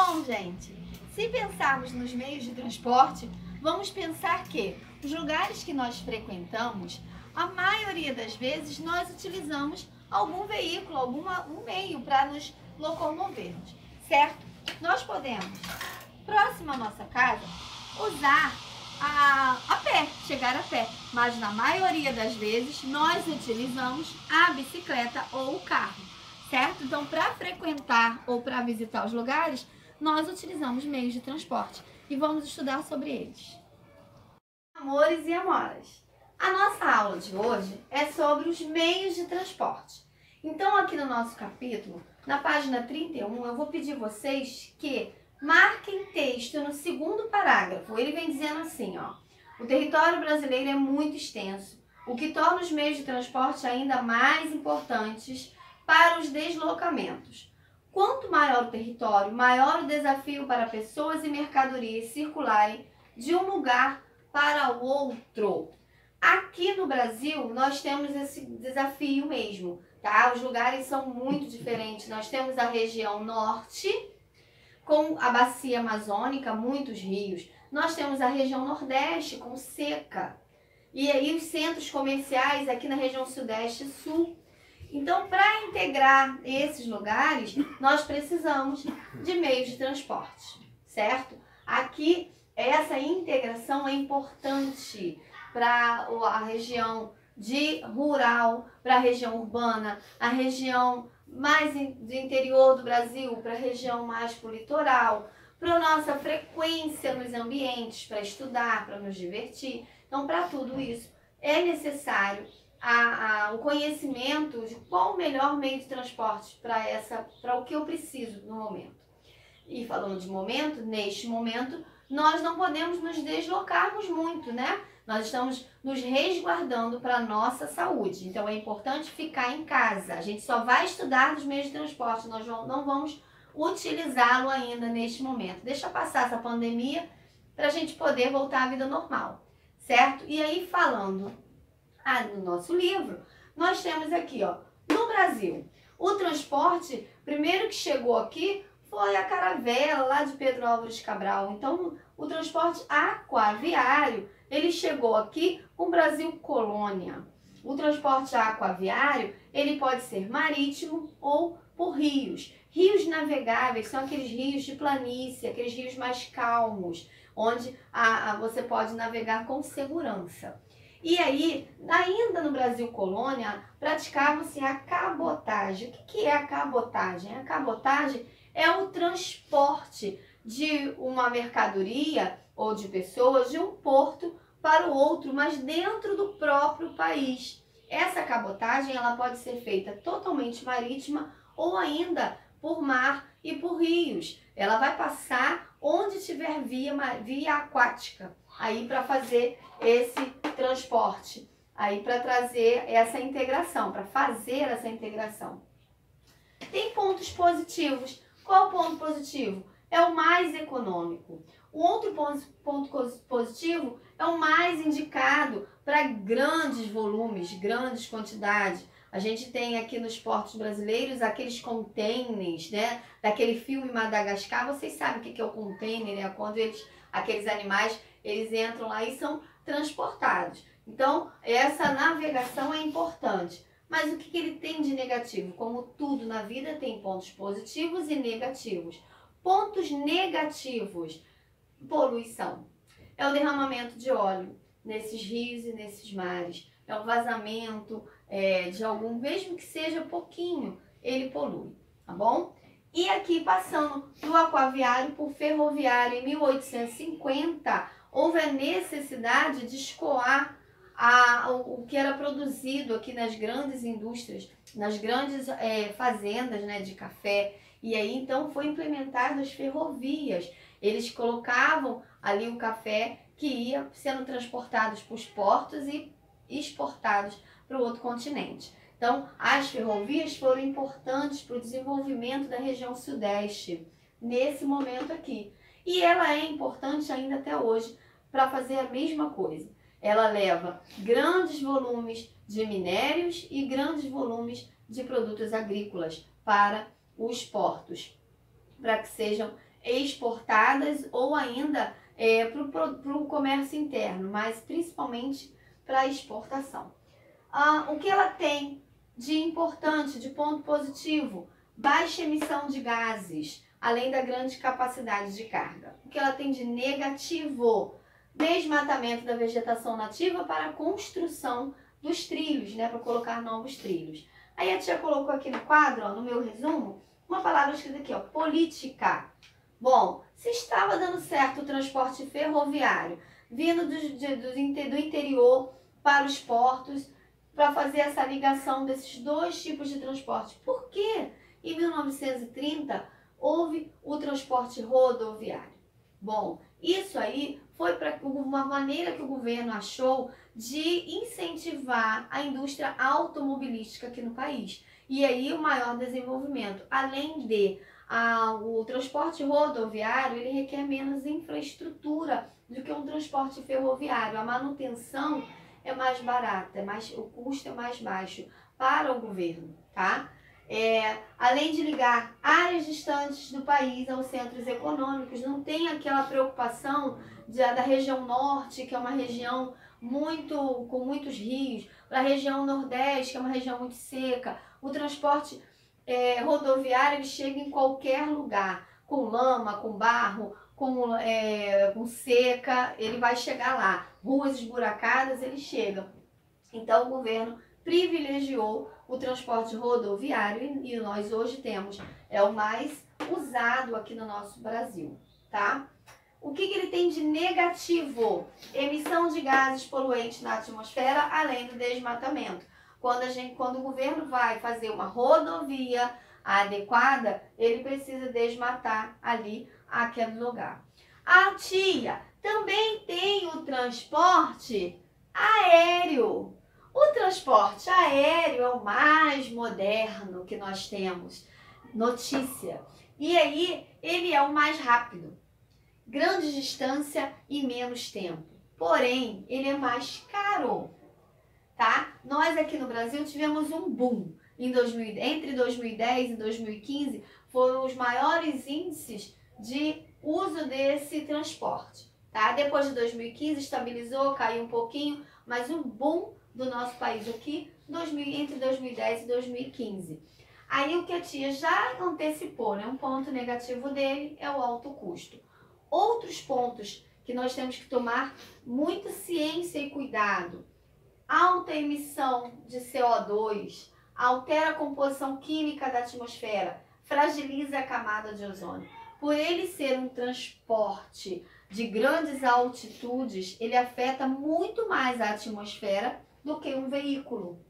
Bom, gente, se pensarmos nos meios de transporte, vamos pensar que os lugares que nós frequentamos, a maioria das vezes nós utilizamos algum veículo, um meio para nos locomovermos, certo? Nós podemos, próximo à nossa casa, usar a pé, chegar a pé, mas na maioria das vezes nós utilizamos a bicicleta ou o carro, certo? Então, para frequentar ou para visitar os lugares, nós utilizamos meios de transporte e vamos estudar sobre eles. Amores e amoras, a nossa aula de hoje é sobre os meios de transporte. Então, aqui no nosso capítulo, na página 31, eu vou pedir vocês que marquem texto no segundo parágrafo. Ele vem dizendo assim, ó: o território brasileiro é muito extenso, o que torna os meios de transporte ainda mais importantes para os deslocamentos. Quanto maior o território, maior o desafio para pessoas e mercadorias circularem de um lugar para o outro. Aqui no Brasil, nós temos esse desafio mesmo, tá? Os lugares são muito diferentes. Nós temos a região norte, com a bacia amazônica, muitos rios. Nós temos a região nordeste, com seca. E aí os centros comerciais aqui na região sudeste e sul. Então, para integrar esses lugares, nós precisamos de meios de transporte, certo? Aqui, essa integração é importante para a região rural, para a região urbana, a região mais do interior do Brasil, para a região mais para o litoral, para a nossa frequência nos ambientes, para estudar, para nos divertir. Então, para tudo isso, é necessário o conhecimento de qual o melhor meio de transporte para o que eu preciso no momento. E falando de momento, neste momento, nós não podemos nos deslocarmos muito, né? Nós estamos nos resguardando para a nossa saúde. Então, é importante ficar em casa. A gente só vai estudar dos meios de transporte, nós não vamos utilizá-lo ainda neste momento. Deixa passar essa pandemia para a gente poder voltar à vida normal, certo? E aí, falando no nosso livro, nós temos aqui, ó, no Brasil, o transporte, primeiro que chegou aqui foi a caravela lá de Pedro Álvares Cabral. Então, o transporte aquaviário, ele chegou aqui com o Brasil colônia. O transporte aquaviário, ele pode ser marítimo ou por rios. Rios navegáveis são aqueles rios de planície, aqueles rios mais calmos, onde você pode navegar com segurança. E aí, ainda no Brasil colônia, praticava-se a cabotagem. O que é a cabotagem? A cabotagem é o transporte de uma mercadoria ou de pessoas de um porto para o outro, mas dentro do próprio país. Essa cabotagem ela pode ser feita totalmente marítima ou ainda por mar e por rios. Ela vai passar onde tiver via aquática, aí para fazer esse transporte, aí para trazer essa integração, para fazer essa integração. Tem pontos positivos. Qual o ponto positivo? É o mais econômico. O outro ponto positivo é o mais indicado para grandes volumes, grandes quantidades. A gente tem aqui nos portos brasileiros aqueles containers, né? Daquele filme Madagascar. Vocês sabem o que é o container, né? Quando aqueles animais, eles entram lá e são transportados. Então, essa navegação é importante. Mas o que ele tem de negativo? Como tudo na vida tem pontos positivos e negativos. Pontos negativos: poluição. É o derramamento de óleo nesses rios e nesses mares. É o vazamento de algum, mesmo que seja pouquinho, ele polui, tá bom? E aqui, passando do aquaviário por ferroviário, em 1850, houve a necessidade de escoar o que era produzido aqui nas grandes indústrias, nas grandes fazendas, né, de café. E aí, então, foi implementado as ferrovias. Eles colocavam ali o café que ia sendo transportados para os portos e exportados para o outro continente. Então, as ferrovias foram importantes para o desenvolvimento da região sudeste, nesse momento aqui. E ela é importante ainda até hoje para fazer a mesma coisa. Ela leva grandes volumes de minérios e grandes volumes de produtos agrícolas para os portos, para que sejam exportadas ou ainda para o comércio interno, mas principalmente para exportação. O que ela tem de importante, de ponto positivo? Baixa emissão de gases, além da grande capacidade de carga. O que ela tem de negativo? Desmatamento da vegetação nativa para a construção dos trilhos, né, para colocar novos trilhos. Aí a tia colocou aqui no quadro, ó, no meu resumo, uma palavra escrita aqui, ó, política. Bom, se estava dando certo o transporte ferroviário, vindo do interior para os portos, para fazer essa ligação desses dois tipos de transporte. Por que em 1930 houve o transporte rodoviário? Bom, isso aí foi para uma maneira que o governo achou de incentivar a indústria automobilística aqui no país. E aí o maior desenvolvimento, além de o transporte rodoviário, ele requer menos infraestrutura do que um transporte ferroviário. A manutenção é mais barata, o custo é mais baixo para o governo, tá? Além de ligar áreas distantes do país aos centros econômicos, não tem aquela preocupação da região norte, que é uma região com muitos rios, para a região nordeste, que é uma região muito seca. O transporte rodoviário ele chega em qualquer lugar, com lama, com barro, com seca, ele vai chegar lá. Ruas esburacadas, ele chega. Então o governo privilegiou o transporte rodoviário e nós hoje temos, o mais usado aqui no nosso Brasil, tá? O que ele tem de negativo? Emissão de gases poluentes na atmosfera, além do desmatamento. Quando o governo vai fazer uma rodovia adequada, ele precisa desmatar ali aquele lugar. A tia também tem o transporte aéreo. O transporte aéreo é o mais moderno que nós temos. Notícia. E aí, ele é o mais rápido. Grande distância e menos tempo. Porém, ele é mais caro. Tá? Nós aqui no Brasil tivemos um boom. Entre 2010 e 2015, foram os maiores índices de uso desse transporte. Tá? Depois de 2015, estabilizou, caiu um pouquinho, mas o boom do nosso país aqui, entre 2010 e 2015. Aí o que a tia já antecipou, né? Um ponto negativo dele é o alto custo. Outros pontos que nós temos que tomar muita ciência e cuidado. Alta emissão de CO2, altera a composição química da atmosfera, fragiliza a camada de ozônio. Por ele ser um transporte de grandes altitudes, ele afeta muito mais a atmosfera do que um veículo,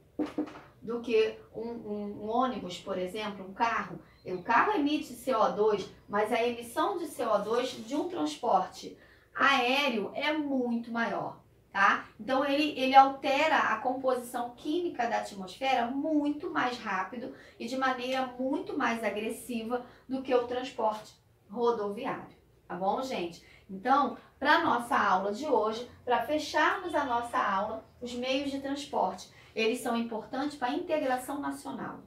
do que um ônibus, por exemplo, um carro. O carro emite CO2, mas a emissão de CO2 de um transporte aéreo é muito maior, tá? Então ele altera a composição química da atmosfera muito mais rápido e de maneira muito mais agressiva do que o transporte rodoviário, tá bom, gente? Então, para a nossa aula de hoje, para fecharmos a nossa aula, os meios de transporte, eles são importantes para a integração nacional.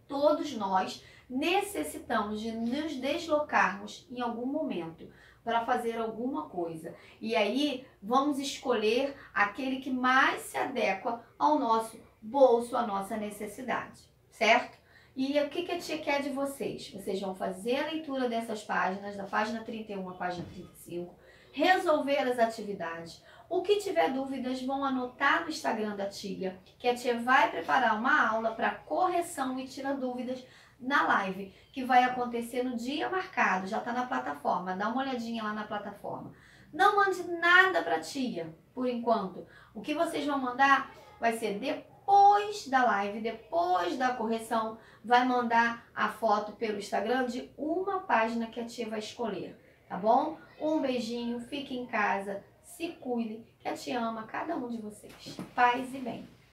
Todos nós necessitamos de nos deslocarmos em algum momento para fazer alguma coisa. E aí, vamos escolher aquele que mais se adequa ao nosso bolso, à nossa necessidade, certo? E o que a tia quer de vocês? Vocês vão fazer a leitura dessas páginas, da página 31 à página 35, resolver as atividades. O que tiver dúvidas, vão anotar no Instagram da tia, que a tia vai preparar uma aula para correção e tira dúvidas na live, que vai acontecer no dia marcado, já está na plataforma, dá uma olhadinha lá na plataforma. Não mande nada para a tia, por enquanto. O que vocês vão mandar vai ser depois da live, depois da correção, vai mandar a foto pelo Instagram de uma página que a tia vai escolher, tá bom? Um beijinho, fique em casa, se cuide, que a tia ama cada um de vocês. Paz e bem.